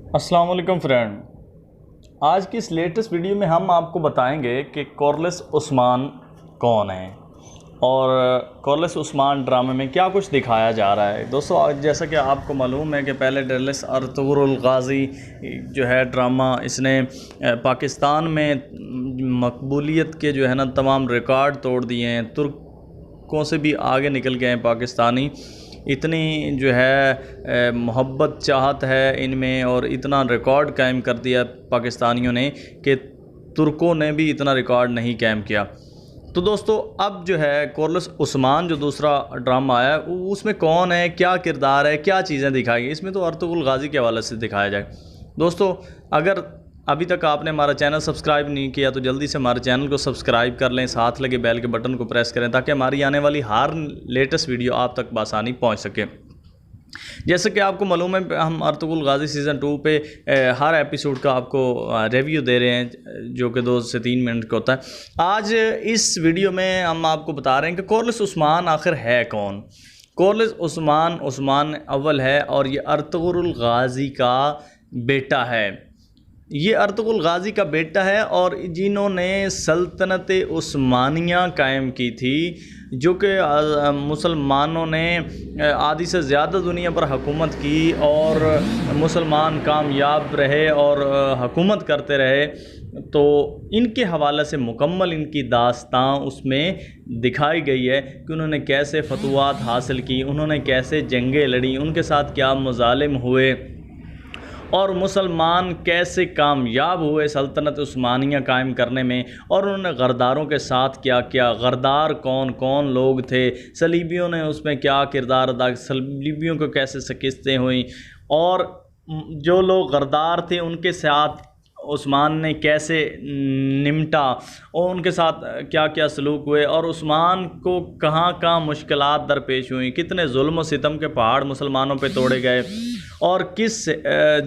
अस्सलाम वालेकुम फ्रेंड। आज की इस लेटेस्ट वीडियो में हम आपको बताएंगे कि कॉर्लिस उस्मान कौन है और कॉर्लिस उस्मान ड्रामे में क्या कुछ दिखाया जा रहा है। दोस्तों, आज जैसा कि आपको मालूम है कि पहले डेरलिस अर्तुगरुल गाज़ी जो है ड्रामा, इसने पाकिस्तान में मकबूलियत के जो है ना तमाम रिकॉर्ड तोड़ दिए हैं। तुर्कों से भी आगे निकल गए हैं पाकिस्तानी। इतनी जो है मोहब्बत चाहत है इनमें और इतना रिकॉर्ड कायम कर दिया पाकिस्तानियों ने कि तुर्कों ने भी इतना रिकॉर्ड नहीं कायम किया। तो दोस्तों, अब जो है कॉर्लिस उस्मान जो दूसरा ड्रामा आया उसमें कौन है, क्या किरदार है, क्या चीज़ें दिखाई गई इसमें, तो अर्तुगरुल गाज़ी के हवाले से दिखाया जाए। दोस्तों, अगर अभी तक आपने हमारा चैनल सब्सक्राइब नहीं किया तो जल्दी से हमारे चैनल को सब्सक्राइब कर लें, साथ लगे बेल के बटन को प्रेस करें ताकि हमारी आने वाली हर लेटेस्ट वीडियो आप तक बआसानी पहुंच सके। जैसे कि आपको मालूम है, हम अर्तुगरुल गाज़ी सीज़न 2 पे हर एपिसोड का आपको रिव्यू दे रहे हैं जो कि 2 से 3 मिनट का होता है। आज इस वीडियो में हम आपको बता रहे हैं कि कॉर्लिस उस्मान आखिर है कौन। कॉर्लिस उस्मान अव्वल है और ये अर्तुगरुल गाज़ी का बेटा है। ये अर्तुगरुल गाज़ी का बेटा है और जिन्होंने सल्तनत उस्मानिया कायम की थी, जो कि मुसलमानों ने आधी से ज़्यादा दुनिया पर हुकूमत की और मुसलमान कामयाब रहे और हुकूमत करते रहे। तो इनके हवाले से मुकम्मल इनकी दास्तां उसमें दिखाई गई है कि उन्होंने कैसे फतवात हासिल की, उन्होंने कैसे जंगें लड़ी, उनके साथ क्या मुज़ालिम हुए और मुसलमान कैसे कामयाब हुए सल्तनत उस्मानिया कायम करने में, और उन्होंने गरदारों के साथ क्या किया, गरदार कौन कौन लोग थे, सलीबियों ने उसमें क्या किरदार अदा, सलीबियों को कैसे शिकस्तें हुई और जो लोग गरदार थे उनके साथ उस्मान ने कैसे निमटा और उनके साथ क्या क्या सलूक हुए और उस्मान को कहाँ कहाँ मुश्किलात दरपेश हुई, कितने जुल्म व सितम के पहाड़ मुसलमानों पे तोड़े गए और किस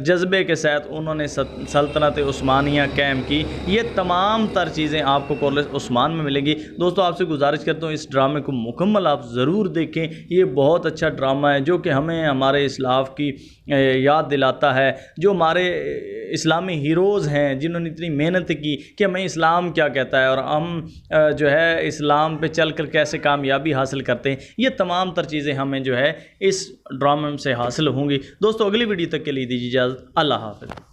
जज्बे के साथ उन्होंने सल्तनत उस्मानिया कायम की। ये तमाम तर चीज़ें आपको कॉर्लिस उस्मान में मिलेंगी। दोस्तों, आपसे गुजारिश करता हूँ इस ड्रामे को मुकम्मल आप ज़रूर देखें। ये बहुत अच्छा ड्रामा है जो कि हमें हमारे इस्लाफ की याद दिलाता है, जो हमारे इस्लामी हीरोज़ हैं जिन्होंने इतनी मेहनत की कि हमें इस्लाम क्या कहता है और हम जो है इस्लाम पे चलकर कैसे कामयाबी हासिल करते हैं। ये तमाम तर चीज़ें हमें जो है इस ड्रामे से हासिल होंगी। दोस्तों, अगली वीडियो तक के लिए दीजिए इजाज़त। अल्लाह हाफ़िज़।